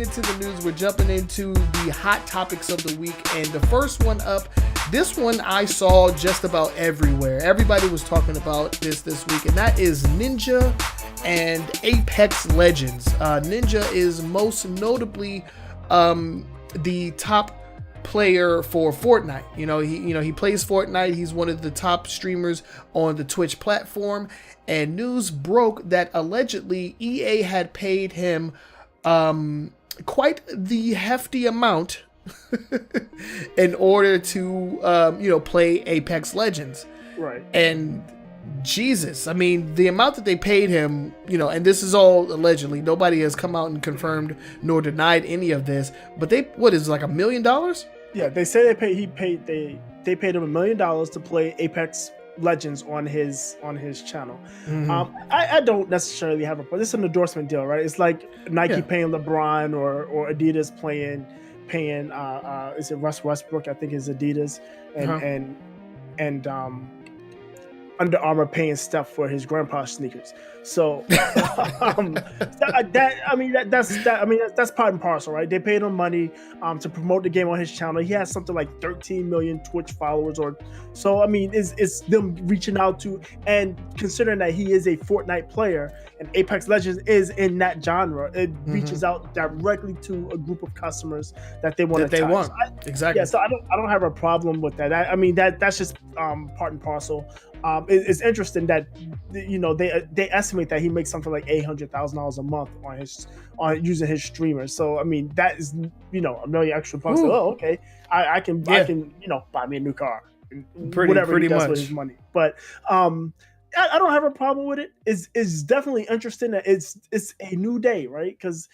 into the news. We're jumping into the hot topics of the week. And the first one up, this one I saw just about everywhere. Everybody was talking about this week, and that is Ninja and Apex Legends. Ninja is most notably the top player for Fortnite. He plays Fortnite. He's one of the top streamers on the Twitch platform, and news broke that allegedly EA had paid him quite the hefty amount in order to play Apex Legends. Right. And Jesus, I mean, the amount that they paid him, and this is all allegedly, nobody has come out and confirmed nor denied any of this, but what is it, like $1 million? Yeah, they say they paid him $1 million to play Apex Legends on his channel. Mm-hmm. I don't necessarily have this is an endorsement deal, right? It's like Nike paying LeBron or Adidas paying is it Russ Westbrook? I think is Adidas and Under Armour paying Steph for his grandpa's sneakers. So that's part and parcel, right? They paid him money to promote the game on his channel. He has something like 13 million Twitch followers, it's them reaching out to, and considering that he is a Fortnite player and Apex Legends is in that genre, it reaches out directly to a group of customers that they want to touch. Exactly. Yeah, so I don't have a problem with that. That's just part and parcel. It's interesting that they estimate that he makes something like $800,000 a month on using his streamers. So that is $1 million extra bucks. Ooh. Oh, okay, I can buy me a new car, whatever he does with his money. But I don't have a problem with it. It's definitely interesting that it's a new day, right? Because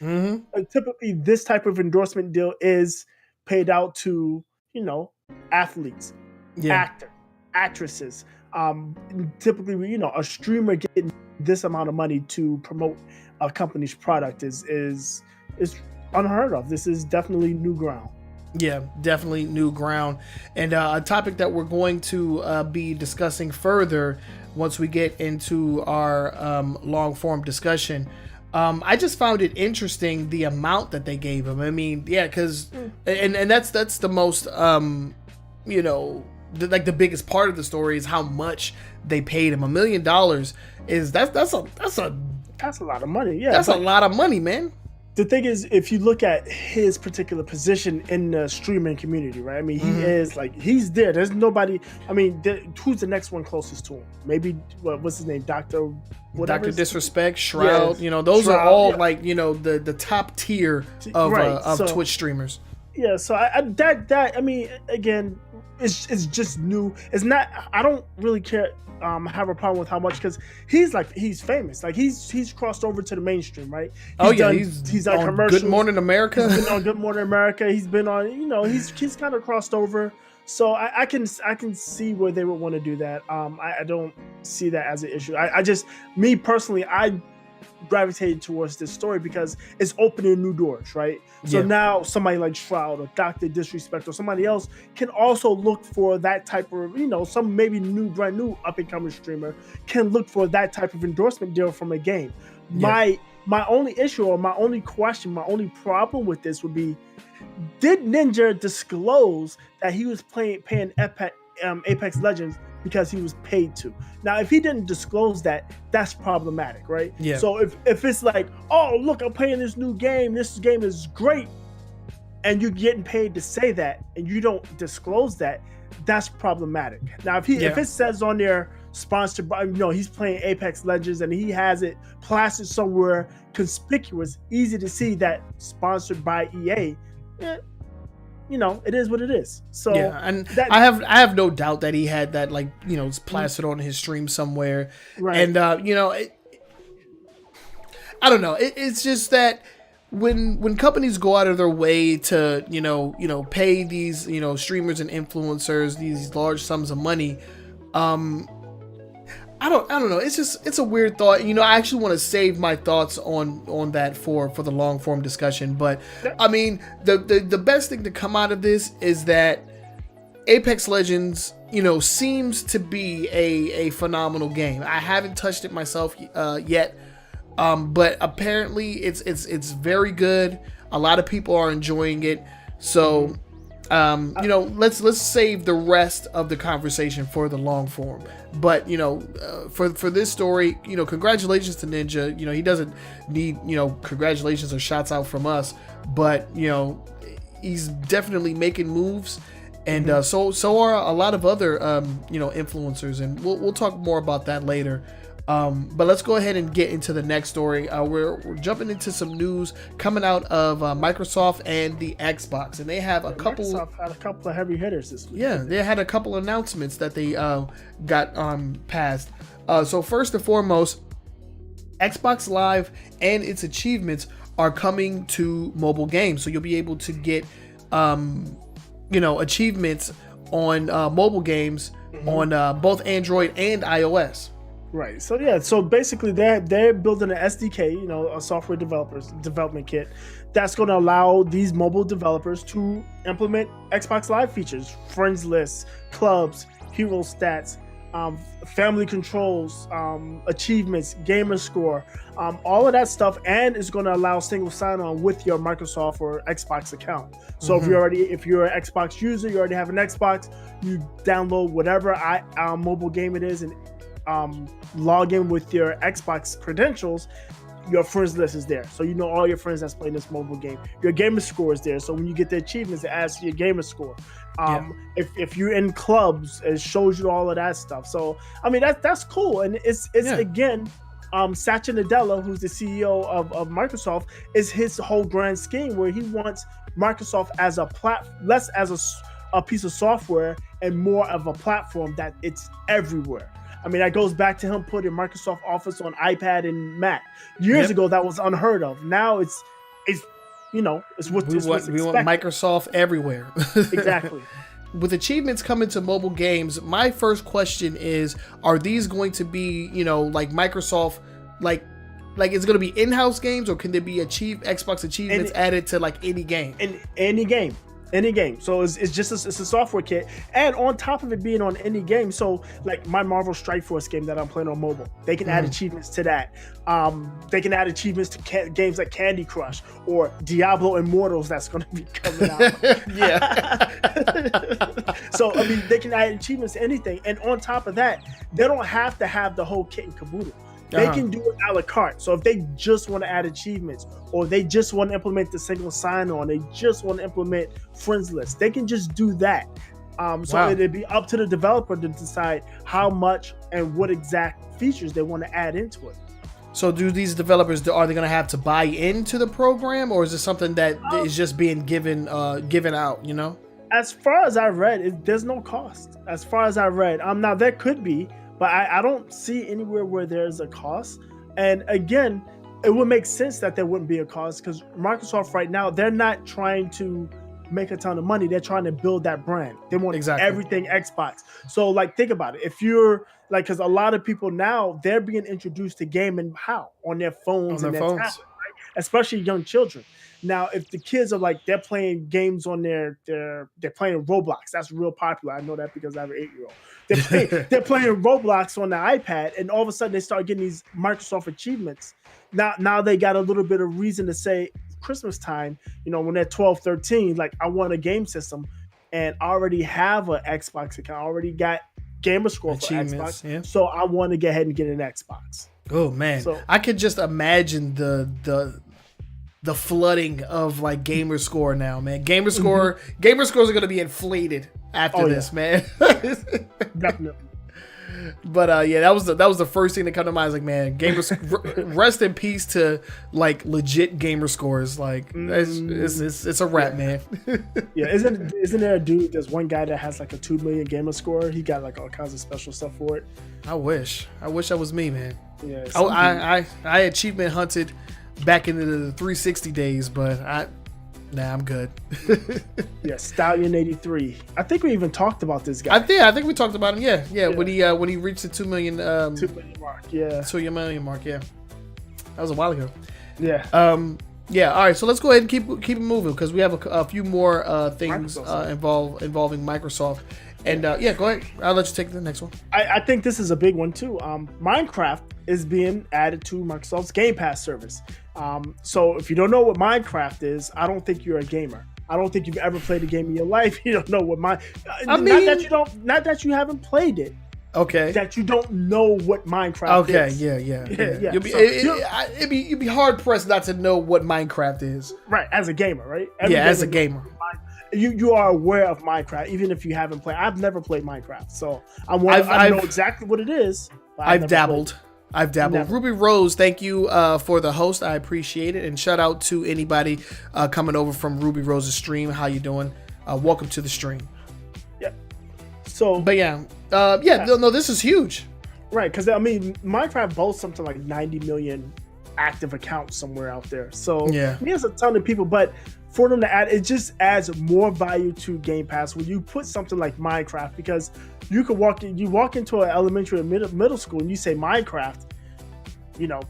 typically this type of endorsement deal is paid out to athletes, actors, actresses. Typically, a streamer getting this amount of money to promote a company's product is unheard of. This is definitely new ground. Yeah, definitely new ground. And a topic that we're going to be discussing further once we get into our long form discussion. I just found it interesting the amount that they gave him. Because and that's the most the biggest part of the story is how much they paid him. $1 million is that's a lot of money. Yeah, that's a lot of money, man. The thing is, if you look at his particular position in the streaming community, right? He is he's there. There's nobody. Who's the next one closest to him? Maybe what's his name, Dr. Disrespect, Shroud. Those Shroud, are all the top tier of Twitch streamers. Yeah, so again, it's just new. It's not. I don't really care. Have a problem with how much, because he's famous. He's crossed over to the mainstream, right? He's done commercials. Good Morning America. He's been on Good Morning America. He's been on. He's kind of crossed over. So I can see where they would want to do that. I don't see that as an issue. Me personally, I gravitated towards this story because it's opening new doors, right? So now somebody like Shroud or Dr. Disrespect or somebody else can also look for that type of, some maybe brand new up and coming streamer can look for that type of endorsement deal from a game. My only issue or my only question, my only problem with this would be, did Ninja disclose that he was paying Apex Legends because he was paid to? Now, if he didn't disclose that, that's problematic, right? Yeah. So if it's like, oh, look, I'm playing this new game. This game is great. And you're getting paid to say that and you don't disclose that, that's problematic. Now, if it says on there, sponsored by, he's playing Apex Legends and he has it plastered somewhere conspicuous, easy to see that sponsored by EA, it is what it is. So and I have no doubt that he had that it's plastered on his stream somewhere. Right. And I don't know. It's just that when companies go out of their way to pay these streamers and influencers these large sums of money, I don't know. It's a weird thought. I actually want to save my thoughts on that for the long form discussion. But the best thing to come out of this is that Apex Legends, seems to be a phenomenal game. I haven't touched it myself yet. But apparently it's very good. A lot of people are enjoying it. So, let's save the rest of the conversation for the long form. But, for this story, congratulations to Ninja. He doesn't need, congratulations or shots out from us. But, he's definitely making moves. And so are a lot of other, influencers. And we'll talk more about that later. But let's go ahead and get into the next story. We're jumping into some news coming out of Microsoft and the Xbox, and they have Microsoft had a couple of heavy hitters this week. Yeah, they had a couple of announcements that they got passed. So first and foremost, Xbox Live and its achievements are coming to mobile games, so you'll be able to get achievements on mobile games on both Android and iOS. Right. So yeah. So basically, they're building an SDK, a software development kit that's going to allow these mobile developers to implement Xbox Live features, friends lists, clubs, hero stats, family controls, achievements, gamer score, all of that stuff, and it's going to allow single sign-on with your Microsoft or Xbox account. So if you're an Xbox user, you already have an Xbox, you download whatever mobile game it is and log in with your Xbox credentials, your friends list is there. So all your friends that's playing this mobile game. Your gamer score is there. So when you get the achievements, it adds to your gamer score. If you're in clubs, it shows you all of that stuff. So I mean that's cool. And it's again, Satya Nadella, who's the CEO of Microsoft, is his whole grand scheme where he wants Microsoft as a less as a piece of software and more of a platform that it's everywhere. I mean, that goes back to him putting Microsoft Office on iPad and Mac. Years ago, that was unheard of. Now it's we want Microsoft everywhere. Exactly. With achievements coming to mobile games, my first question is: are these going to be, like Microsoft, like it's going to be in-house games, or can there be Xbox achievements added to like any game? In any game. Any game. So it's a software kit, and on top of it being on any game, so like my Marvel Strike Force game that I'm playing on mobile, they can add achievements to that. They can add achievements to games like Candy Crush or Diablo Immortals that's going to be coming out. So I mean, they can add achievements to anything, and on top of that, they don't have to have the whole kit and caboodle. They can do it a la carte. So if they just want to add achievements, or they just want to implement the single sign-on, they just want to implement friends lists, they can just do that. It'd be up to the developer to decide how much and what exact features they want to add into it. So do these developers, are they going to have to buy into the program, or is it something that is just being given out, As far as I read, there's no cost. As far as I read. Now there could be, but I don't see anywhere where there's a cost. And again, it would make sense that there wouldn't be a cost, because Microsoft right now, they're not trying to make a ton of money. They're trying to build that brand. They want everything Xbox. So like, think about it. If you're like, because a lot of people now, they're being introduced to gaming on their phones and their tablets, right? Especially young children. Now, if the kids are like, they're playing games on they're playing Roblox. That's real popular. I know that because I have an 8-year-old. They're playing Roblox on the iPad, and all of a sudden they start getting these Microsoft achievements. Now they got a little bit of reason to say Christmas time, when they're 12, 13, like, I want a game system, and I already have an Xbox account. I already got gamer score for Xbox, so I want to get ahead and get an Xbox. Oh man, so I could just imagine the flooding of like gamer score now, man. Gamer scores are going to be inflated after this, man. Definitely. But that was the first thing that came to mind. I was like, man, rest in peace to like legit gamer scores. Like it's a wrap, man. Yeah, isn't there a dude? There's one guy that has like a 2 million gamer score. He got like all kinds of special stuff for it. I wish that was me, man. Yeah, I achievement hunted back into the 360 days, but I'm good. Yeah, Stallion 83. I think we even talked about this guy. I think we talked about him. Yeah. When he reached the 2 million 2 million mark. Yeah. 2 million mark. Yeah. That was a while ago. Yeah. Yeah. All right. So let's go ahead and keep it moving, because we have a few more things involving Microsoft. And yeah, go ahead. I'll let you take the next one. I think this is a big one too. Minecraft is being added to Microsoft's Game Pass service. So if you don't know what Minecraft is, I don't think you're a gamer. I don't think you've ever played a game in your life. You don't know what not that you haven't played it. Okay. That you don't know what Minecraft is. Okay, yeah. You'd be hard pressed not to know what Minecraft is. Right, as a gamer, right? As a gamer. You are aware of Minecraft, even if you haven't played. I've never played Minecraft, so I know exactly what it is. I've dabbled. Ruby Rose, thank you for the host. I appreciate it. And shout out to anybody coming over from Ruby Rose's stream. How you doing? Welcome to the stream. Yeah. So. But no, this is huge. Right, because I mean, Minecraft boasts something like 90 million active accounts somewhere out there. So yeah, there's a ton of people, but for them to add, it just adds more value to Game Pass when you put something like Minecraft, because you could walk into an elementary or middle school and you say Minecraft,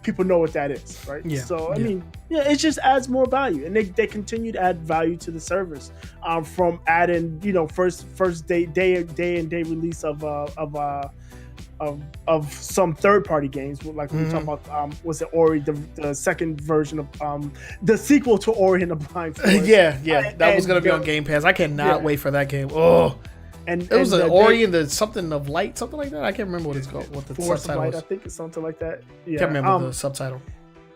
people know what that is, right? Yeah. So I mean, it just adds more value, and they continue to add value to the service, from adding, first day and day release of some third-party games, like when we talk about was it Ori, the second version of the sequel to Ori and the Blind Forest. That was gonna be on Game Pass. I cannot wait for that game. Oh, and it was an Ori and the something of light, something like that. I can't remember what it's called. What the subtitle is. I think it's something like that. Yeah, can't remember the subtitle.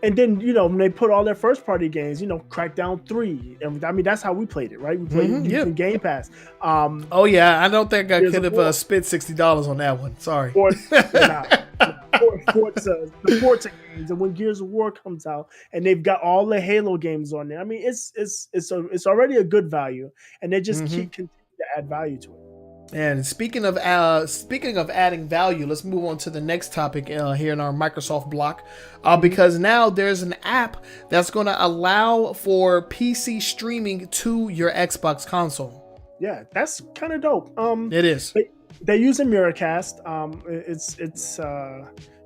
And then, when they put all their first-party games, Crackdown 3. And I mean, that's how we played it, right? We played it using Game Pass. I don't think I could have spent $60 on that one. Sorry. The Forza games, and when Gears of War comes out, and they've got all the Halo games on there. I mean, it's already a good value, and they just keep continuing to add value to it. And speaking of adding value, let's move on to the next topic here in our Microsoft block, because now there's an app that's going to allow for PC streaming to your Xbox console. Yeah, that's kind of dope. It is. They're using Miracast. It's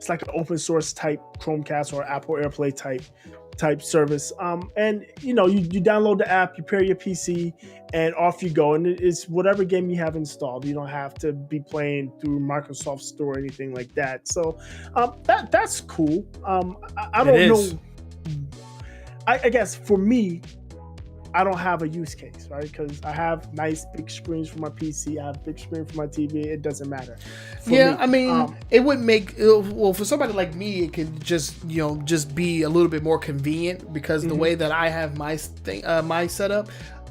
like an open source type Chromecast or Apple AirPlay type service. And you download the app, you pair your PC, and off you go. And it's whatever game you have installed. You don't have to be playing through Microsoft Store or anything like that. So that's cool. I don't know. I guess for me, I don't have a use case, right? Because I have nice big screens for my PC. I have a big screen for my TV. It doesn't matter. I mean, it would make for somebody like me, it could just be a little bit more convenient, because the way that I have my setup,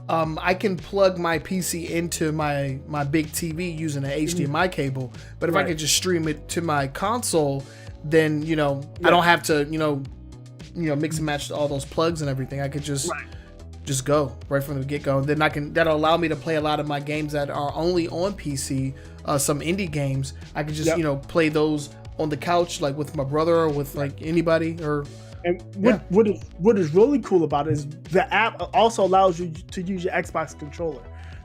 I can plug my PC into my big TV using an HDMI cable. But if I could just stream it to my console, then I don't have to mix and match all those plugs and everything. I could just go right from the get-go. Then that'll allow me to play a lot of my games that are only on PC, some indie games. I could just play those on the couch, like with my brother or with like anybody. And what is really cool about it is the app also allows you to use your Xbox controller.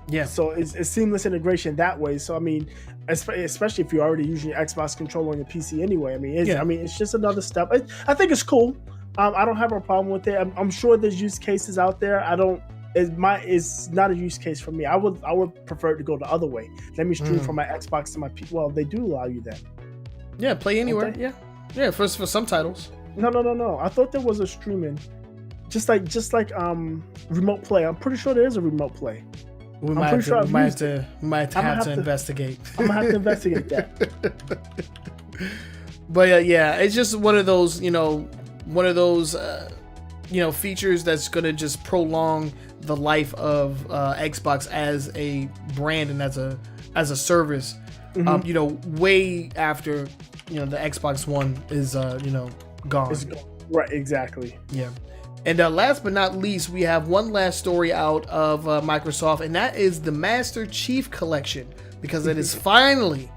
Yeah. So it's seamless integration that way. So I mean, especially if you're already using your Xbox controller on your PC anyway. I mean, it's just another step. I think it's cool. I don't have a problem with it. I'm sure there's use cases out there. It's not a use case for me. I would prefer to go the other way. Let me stream from my Xbox to my PC. Well, they do allow you that. Yeah, play anywhere. Yeah. For some titles. No. I thought there was a streaming, just like remote play. I'm pretty sure there is a remote play. We might have to investigate. I'm gonna have to investigate that. But it's just one of those features that's going to just prolong the life of Xbox as a brand and as a service, way after the Xbox One is gone. Right, exactly. Yeah. And last but not least, we have one last story out of Microsoft, and that is the Master Chief Collection, because it is finally,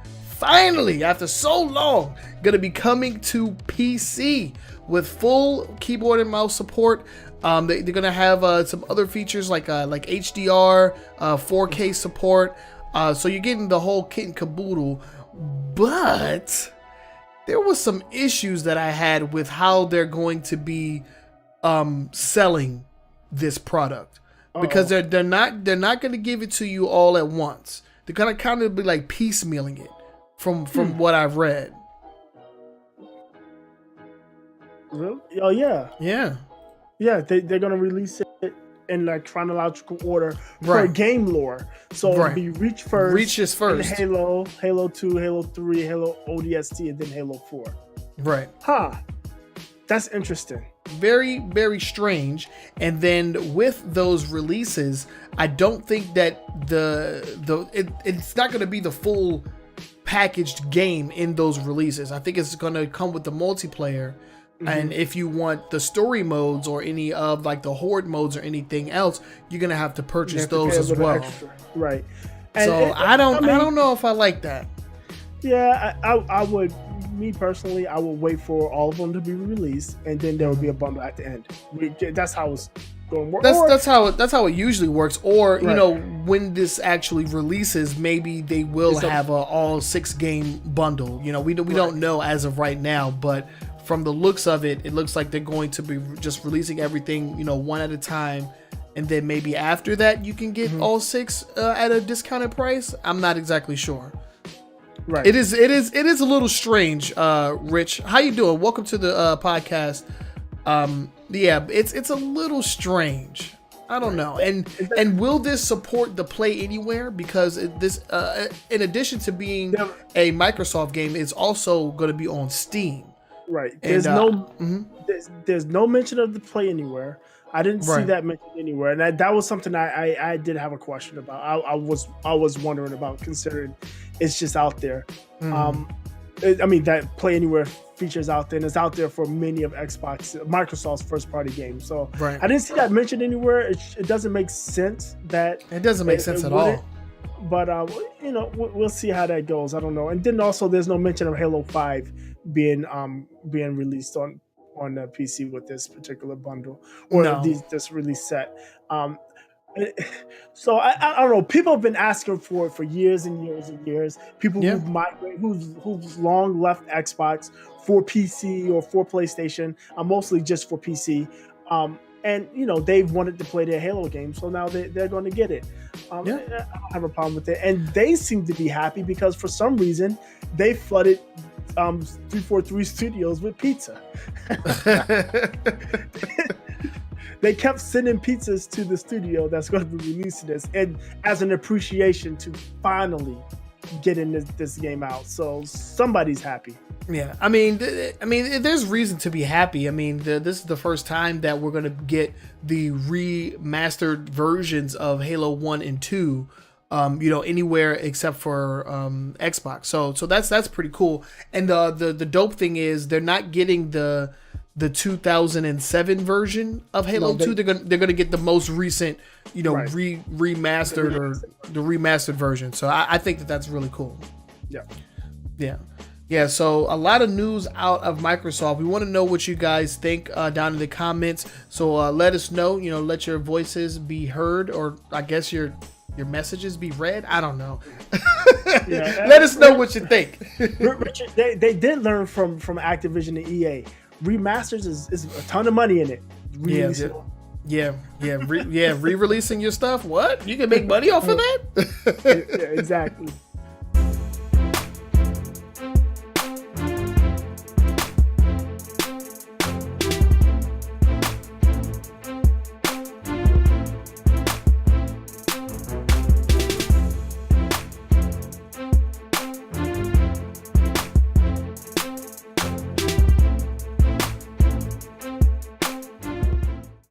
after so long, going to be coming to PC with full keyboard and mouse support. They're going to have some other features like HDR, 4K support. So you're getting the whole kit and caboodle. But there was some issues that I had with how they're going to be selling this product, because they're not going to give it to you all at once. they're gonna kind of be like piecemealing it from what I've read. Really? Oh yeah. Yeah. Yeah, they're gonna release it in like chronological order per game lore. So it'll be Reach first. Reach is first. Then Halo, Halo 2, Halo 3, Halo ODST, and then Halo 4. Right. Huh. That's interesting. Very, very strange. And then with those releases, I don't think that it's not gonna be the full packaged game in those releases. I think it's gonna come with the multiplayer. And if you want the story modes or any of like the horde modes or anything else, you're gonna have to purchase those as well. Extra. Right. So I don't know if I like that. Yeah, I would. Me personally, I would wait for all of them to be released, and then there would be a bundle at the end. That's how it's going to work. That's how it usually works. Or you know, when this actually releases, maybe they will have a all 6 game bundle. You know, we don't know as of right now, but from the looks of it, it looks like they're going to be just releasing everything, you know, one at a time, and then maybe after that you can get all 6 at a discounted price. I'm not exactly sure. Right. It is a little strange. Rich, how you doing? Welcome to the podcast. Yeah, it's a little strange. I don't know. And will this support the Play Anywhere? Because this, in addition to being a Microsoft game, it's also going to be on Steam. Right. There's there's no mention of the Play Anywhere. I didn't see that mentioned anywhere, and that was something I did have a question about. I was wondering about, considering it's just out there. I mean, that Play Anywhere features out there, and it's out there for many of Microsoft's first party games. So I didn't see that mentioned anywhere. It doesn't make sense that it doesn't make sense at all. But you know, we'll see how that goes. I don't know. And then also, there's no mention of Halo 5 being released on the PC with this particular bundle or this release set. So I don't know. People have been asking for it for years and years and years. People who've long left Xbox for PC or for PlayStation, mostly just for PC. And you know, they've wanted to play their Halo game, so now they're going to get it. I don't have a problem with it, and they seem to be happy because for some reason they flooded 343 Studios with pizza. They kept sending pizzas to the studio that's going to be releasing this, and as an appreciation to finally getting this game out. So somebody's happy. Yeah, I mean, there's reason to be happy. I mean, this is the first time that we're going to get the remastered versions of Halo 1 and 2, you know, anywhere except for Xbox. So that's pretty cool. And the dope thing is they're not getting the 2007 version of Halo 2. They're gonna get the most recent, you know, remastered or the remastered version. So I think that's really cool. Yeah. So a lot of news out of Microsoft. We want to know what you guys think down in the comments. So let us know. You know, let your voices be heard, or I guess your messages be read. I don't know. Let us know what you think. Richard, they did learn from Activision and EA. Remasters is a ton of money in it. Re-releasing your stuff. What? You can make money off of that? Exactly.